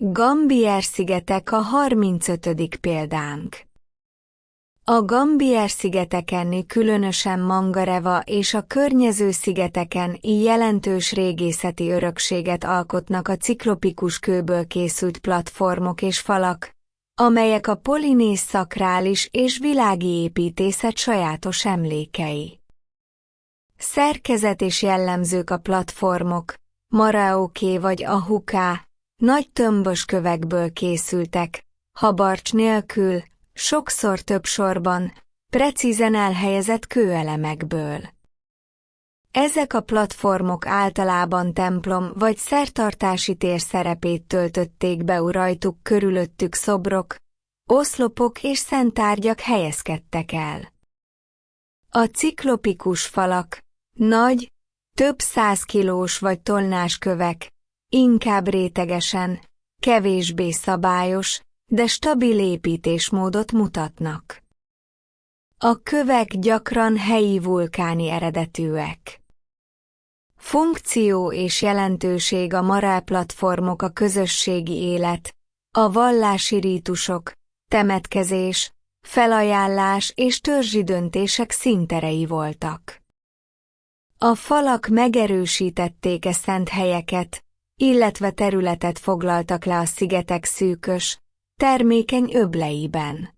Gambier-szigetek a 35. példánk. A Gambier-szigeteken, különösen Mangareva és a környező szigeteken jelentős régészeti örökséget alkotnak a ciklopikus kőből készült platformok és falak, amelyek a polinéz szakrális és világi építészet sajátos emlékei. Szerkezet és jellemzők a platformok, maraoké vagy ahuká, nagy tömbös kövekből készültek, habarcs nélkül, sokszor több sorban, precízen elhelyezett kőelemekből. Ezek a platformok általában templom vagy szertartási tér szerepét töltötték be, rajtuk körülöttük szobrok, oszlopok és szent tárgyak helyezkedtek el. A ciklopikus falak, nagy, több 100 kilós vagy tonnás kövek, inkább rétegesen, kevésbé szabályos, de stabil építésmódot mutatnak. A kövek gyakran helyi vulkáni eredetűek. Funkció és jelentőség: a marálplatformok a közösségi élet, a vallási rítusok, temetkezés, felajánlás és törzsi döntések színterei voltak. A falak megerősítették e szent helyeket, illetve területet foglaltak le a szigetek szűkös, termékeny öbleiben.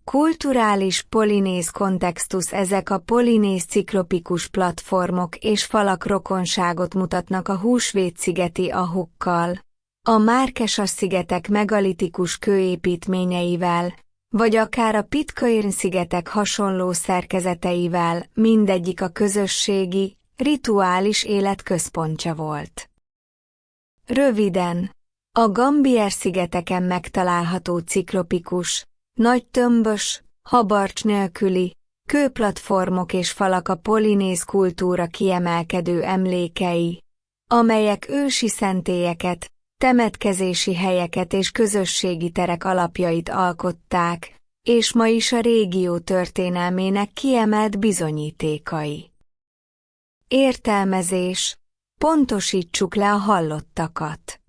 Kulturális polinéz kontextus: ezek a polinéz ciklopikus platformok és falak rokonságot mutatnak a Húsvét-szigeti ahukkal, a Márkesas-szigetek megalitikus kőépítményeivel, vagy akár a Pitcairn-szigetek hasonló szerkezeteivel, mindegyik a közösségi, rituális élet központja volt. Röviden, a Gambier-szigeteken megtalálható ciklopikus, nagy tömbös, habarcs nélküli, kőplatformok és falak a polinéz kultúra kiemelkedő emlékei, amelyek ősi szentélyeket, temetkezési helyeket és közösségi terek alapjait alkották, és ma is a régió történelmének kiemelt bizonyítékai. Értelmezés: pontosítsuk le a hallottakat.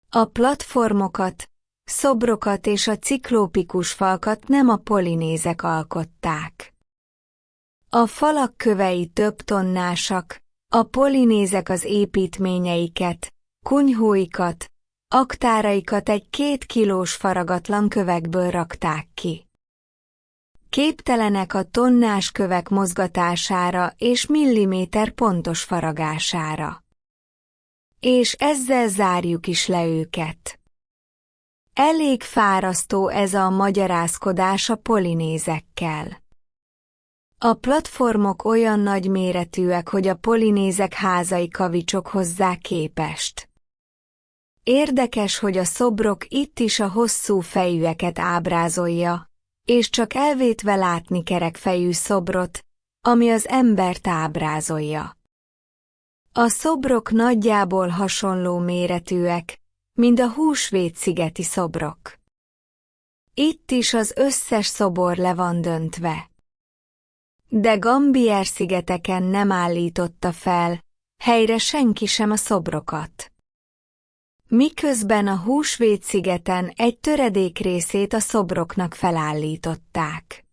A platformokat, szobrokat és a ciklópikus falkat nem a polinézek alkották. A falak kövei több tonnásak, a polinézek az építményeiket, kunyhóikat, aktáraikat egy 2 kilós faragatlan kövekből rakták ki. Képtelenek a tonnás kövek mozgatására és milliméter pontos faragására. És ezzel zárjuk is le őket. Elég fárasztó ez a magyarázkodás a polinézekkel. A platformok olyan nagy méretűek, hogy a polinézek házai kavicsok hozzá képest. Érdekes, hogy a szobrok itt is a hosszú fejűeket ábrázolja, és csak elvétve látni kerekfejű szobrot, ami az embert ábrázolja. A szobrok nagyjából hasonló méretűek, mint a Húsvét-szigeti szobrok. Itt is az összes szobor le van döntve. De Gambier-szigeteken nem állította fel helyre senki sem a szobrokat. Miközben a Húsvét-szigeten egy töredék részét a szobroknak felállították.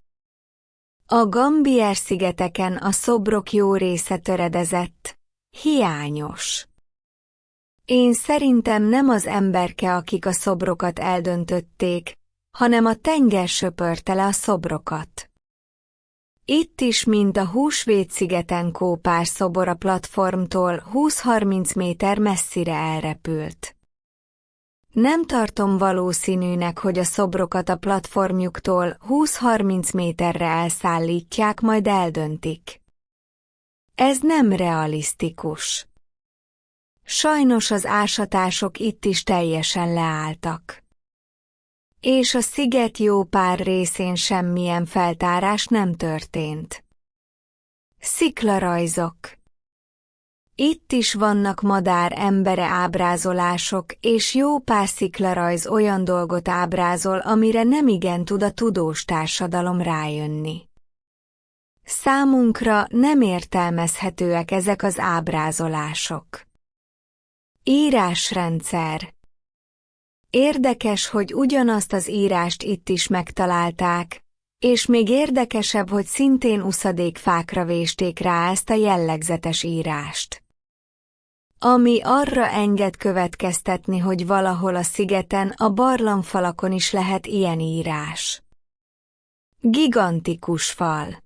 A Gambier-szigeteken a szobrok jó része töredezett, hiányos. Én szerintem nem az emberke, akik a szobrokat eldöntötték, hanem a tenger söpörte le a szobrokat. Itt is, mint a Húsvét-szigeten, kópás szobor a platformtól 20-30 méter messzire elrepült. Nem tartom valószínűnek, hogy a szobrokat a platformjuktól 20-30 méterre elszállítják, majd eldöntik. Ez nem realisztikus. Sajnos az ásatások itt is teljesen leálltak. És a sziget jó pár részén semmilyen feltárás nem történt. Sziklarajzok. Itt is vannak madár-embere ábrázolások, és jó pár sziklarajz olyan dolgot ábrázol, amire nemigen tud a tudós társadalom rájönni. Számunkra nem értelmezhetőek ezek az ábrázolások. Írásrendszer. Érdekes, hogy ugyanazt az írást itt is megtalálták, és még érdekesebb, hogy szintén uszadékfákra vésték rá ezt a jellegzetes írást. Ami arra enged következtetni, hogy valahol a szigeten a barlangfalakon is lehet ilyen írás. Gigantikus fal.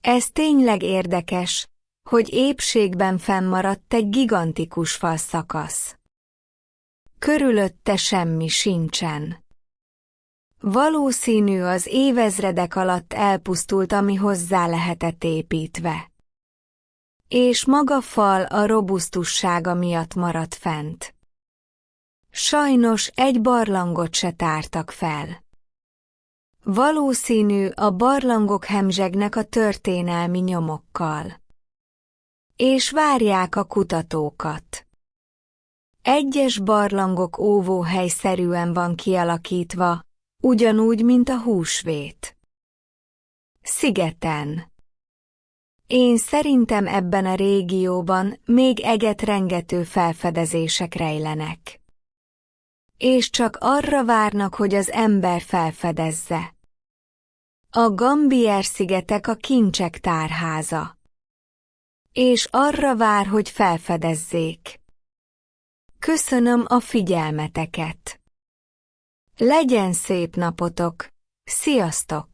Ez tényleg érdekes, hogy épségben fennmaradt egy gigantikus falszakasz. Körülötte semmi sincsen. Valószínű, az évezredek alatt elpusztult, ami hozzá lehetett építve. És maga fal a robusztussága miatt maradt fent. Sajnos egy barlangot se tártak fel. Valószínű, a barlangok hemzsegnek a történelmi nyomokkal. És várják a kutatókat. Egyes barlangok óvóhelyszerűen van kialakítva, ugyanúgy, mint a húsvét. Szigeten. Én szerintem ebben a régióban még egetrengető felfedezések rejlenek. És csak arra várnak, hogy az ember felfedezze. A Gambier-szigetek a kincsek tárháza. És arra vár, hogy felfedezzék. Köszönöm a figyelmeteket. Legyen szép napotok! Sziasztok!